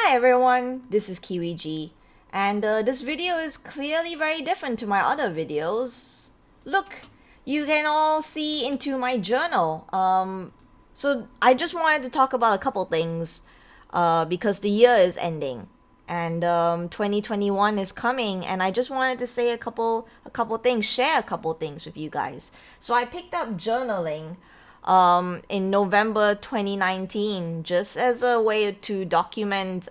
Hi everyone, this is Kiwiji, and this video is clearly very different to my other videos. Look, you can all see into my journal. So I just wanted to talk about a couple things, because the year is ending, and 2021 is coming, and I just wanted to say a couple things, share a couple things with you guys. So I picked up journaling in November 2019 just as a way to document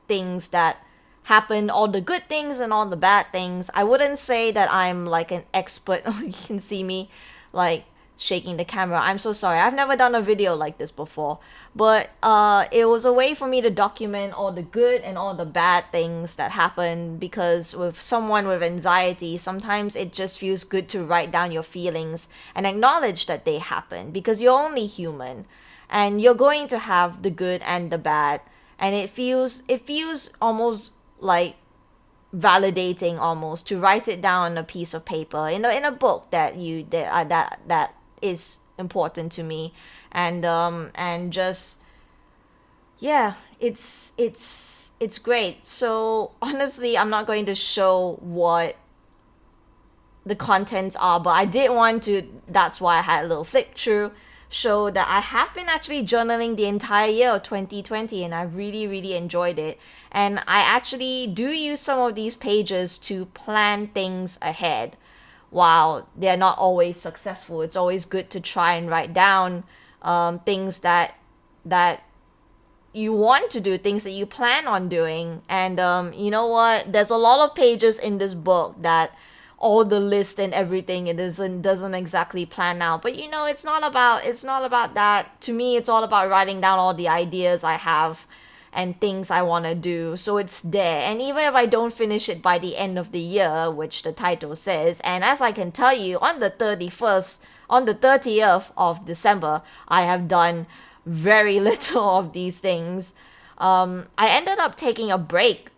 things that happened, all the good things and all the bad things. I wouldn't say that I'm like an expert. You can see me like shaking the camera. I'm so sorry. I've never done a video like this before. But it was a way for me to document all the good and all the bad things that happened, because with someone with anxiety, sometimes it just feels good to write down your feelings and acknowledge that they happen, because you're only human and you're going to have the good and the bad, and it feels almost like validating, almost, to write it down on a piece of paper in a book that is important to me. And just, yeah, it's great. So honestly, I'm not going to show what the contents are, but I did want to, that's why I had a little flick through, show that I have been actually journaling the entire year of 2020, and I really enjoyed it. And I actually do use some of these pages to plan things ahead. While they're not always successful, it's always good to try and write down things that you want to do, things that you plan on doing. And you know what? There's a lot of pages in this book that all the list and everything, it doesn't exactly plan out. But it's not about that. To me, it's all about writing down all the ideas I have and things I want to do. So it's there. And even if I don't finish it by the end of the year, which the title says, and as I can tell you, on the 30th of December, I have done very little of these things. I ended up taking a break,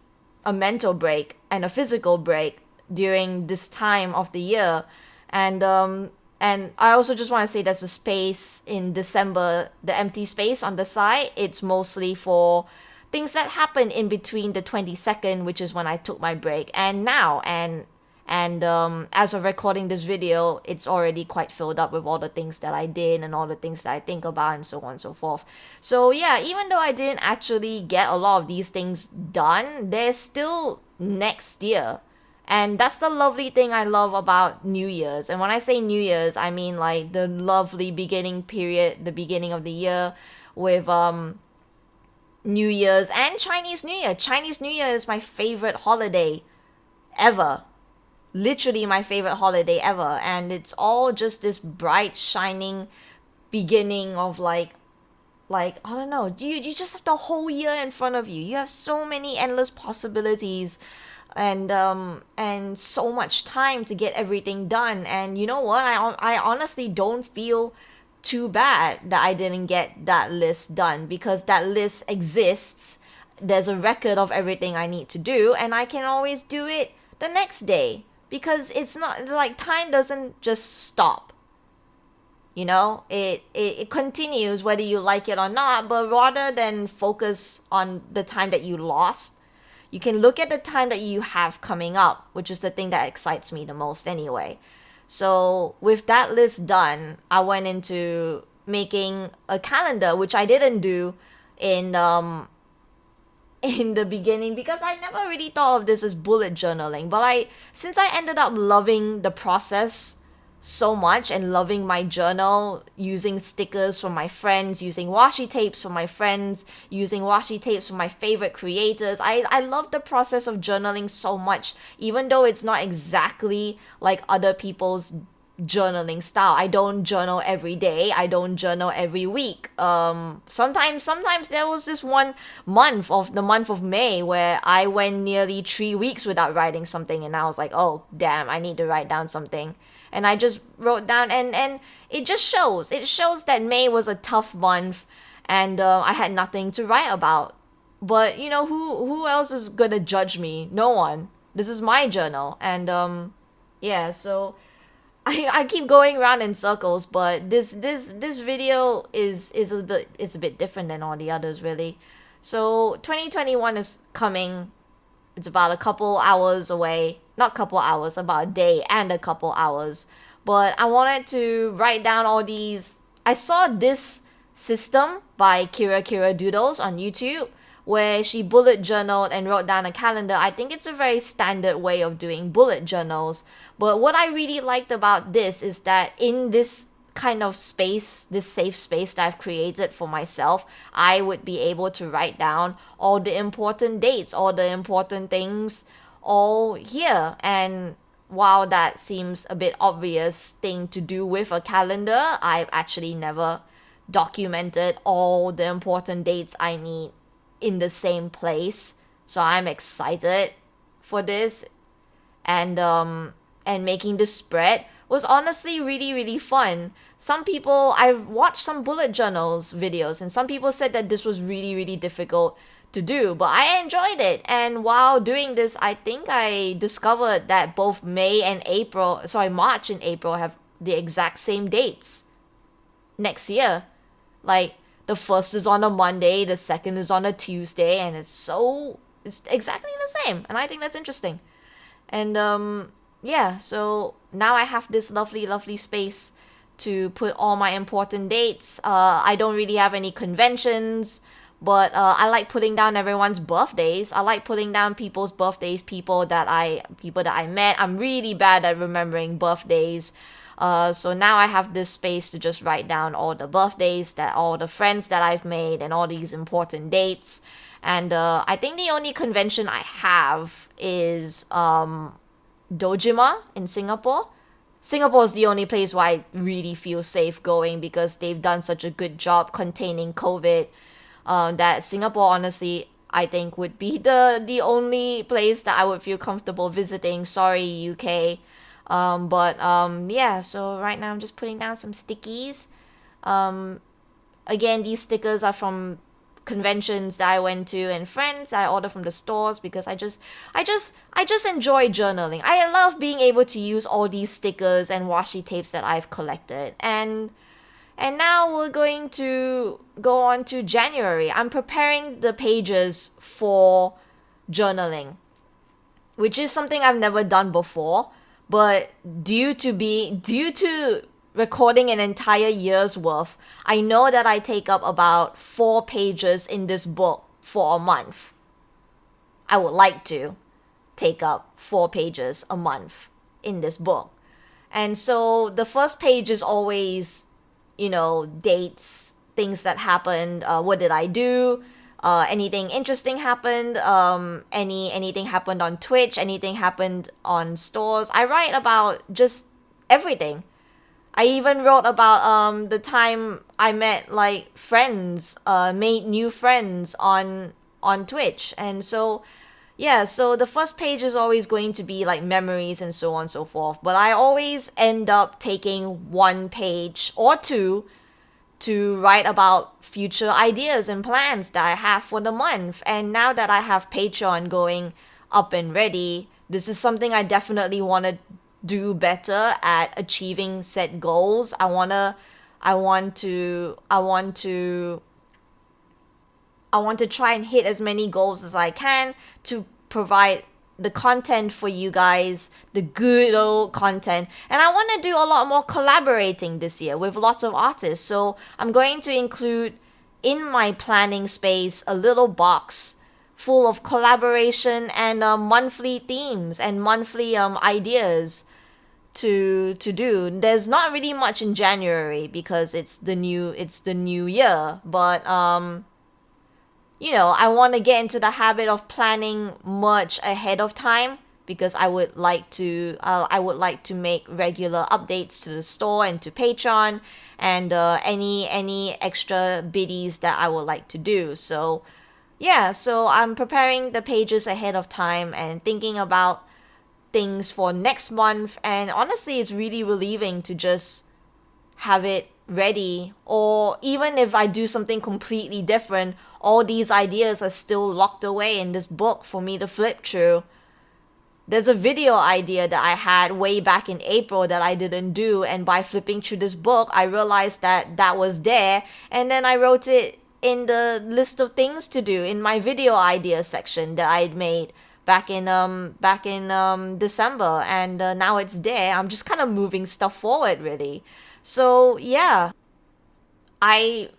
a mental break, and a physical break during this time of the year. And I also just want to say there's a space in December, the empty space on the side. It's mostly for things that happen in between the 22nd, which is when I took my break, and now. And as of recording this video, it's already quite filled up with all the things that I did and all the things that I think about, and so on and so forth. So yeah, even though I didn't actually get a lot of these things done, there's still next year. And that's the lovely thing I love about New Year's. And when I say New Year's, I mean like the lovely beginning period, the beginning of the year, with New Year's and Chinese New Year. Chinese New Year is my favorite holiday ever. Literally my favorite holiday ever. And it's all just this bright, shining beginning of like I don't know, you just have the whole year in front of you. You have so many endless possibilities, and so much time to get everything done. And you know what, I honestly don't feel too bad that I didn't get that list done, because that list exists. There's a record of everything I need to do, and I can always do it the next day, because it's not like time doesn't just stop. It continues whether you like it or not. But rather than focus on the time that you lost, you can look at the time that you have coming up, which is the thing that excites me the most anyway. So with that list done, I went into making a calendar, which I didn't do in in the beginning, because I never really thought of this as bullet journaling. But since I ended up loving the process so much, and loving my journal, using stickers from my friends, using washi tapes from my friends, using washi tapes from my favorite creators, I love the process of journaling so much, even though it's not exactly like other people's journaling style. I don't journal every day. I don't journal every week. Sometimes there was this one month, of the month of May, where I went nearly 3 weeks without writing something, and I was like, oh damn, I need to write down something. And I just wrote down, and it just shows. It shows that May was a tough month, and I had nothing to write about. But who else is gonna judge me? No one. This is my journal, and yeah. So I keep going around in circles, but this video is a bit different than all the others, really. So 2021 is coming. It's about a couple hours away. Not couple hours, about a day and a couple hours. But I wanted to write down all these. I saw this system by Kira Doodles on YouTube where she bullet journaled and wrote down a calendar. I think it's a very standard way of doing bullet journals. But what I really liked about this is that in this kind of space, this safe space that I've created for myself, I would be able to write down all the important dates, all the important things, all here. And while that seems a bit obvious thing to do with a calendar, I've actually never documented all the important dates I need in the same place. So I'm excited for this, and making this spread was honestly really fun. Some people, I've watched some bullet journals videos, and some people said that this was really difficult to do, but I enjoyed it. And while doing this, I think I discovered that both March and April have the exact same dates next year. Like the first is on a Monday, the second is on a Tuesday, and it's exactly the same. And I think that's interesting. And yeah, so now I have this lovely space to put all my important dates. I don't really have any conventions, but I like putting down everyone's birthdays. I like putting down people's birthdays, people that I met. I'm really bad at remembering birthdays. So now I have this space to just write down all the birthdays, that all the friends that I've made, and all these important dates. And I think the only convention I have is Dojima in Singapore. Singapore is the only place where I really feel safe going because they've done such a good job containing COVID. That Singapore, honestly, I think would be the only place that I would feel comfortable visiting. Sorry, UK. Yeah, so right now I'm just putting down some stickies. Again, these stickers are from conventions that I went to and friends I order from the stores because I just enjoy journaling. I love being able to use all these stickers and washi tapes that I've collected. And now we're going to go on to January. I'm preparing the pages for journaling, which is something I've never done before. But due to recording an entire year's worth, I know that I take up about 4 pages in this book for a month. I would like to take up 4 pages a month in this book. And so the first page is always, dates, things that happened, what did I do, anything interesting happened, anything happened on Twitch, anything happened on stores. I write about just everything. I even wrote about the time I met friends, made new friends on Twitch. And so yeah, so the first page is always going to be memories and so on and so forth. But I always end up taking 1 page or 2 to write about future ideas and plans that I have for the month. And now that I have Patreon going up and ready, this is something I definitely want to do better at achieving set goals. I want to try and hit as many goals as I can to provide the content for you guys, the good old content. And I want to do a lot more collaborating this year with lots of artists. So I'm going to include in my planning space a little box full of collaboration and monthly themes and monthly ideas to do. There's not really much in January because it's the new year, but I want to get into the habit of planning much ahead of time because I would like to make regular updates to the store and to Patreon and any extra biddies that I would like to do. So yeah, so I'm preparing the pages ahead of time and thinking about things for next month, and honestly it's really relieving to just have it ready. Or even if I do something completely different, all these ideas are still locked away in this book for me to flip through. There's a video idea that I had way back in April that I didn't do, and by flipping through this book I realized that was there, and then I wrote it in the list of things to do in my video idea section that I'd made back in December, and now it's there. I'm just kind of moving stuff forward, really. So yeah, I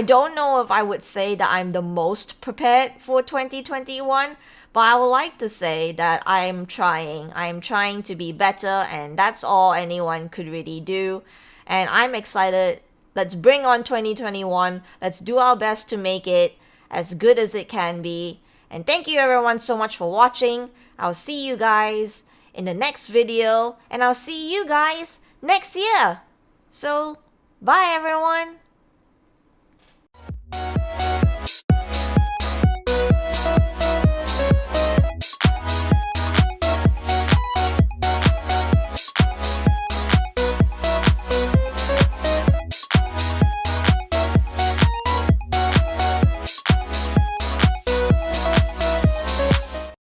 don't know if I would say that I'm the most prepared for 2021, but I would like to say that I'm trying. I'm trying to be better, and that's all anyone could really do. And I'm excited. Let's bring on 2021. Let's do our best to make it as good as it can be. And thank you everyone so much for watching. I'll see you guys in the next video, and I'll see you guys next year. So, bye everyone.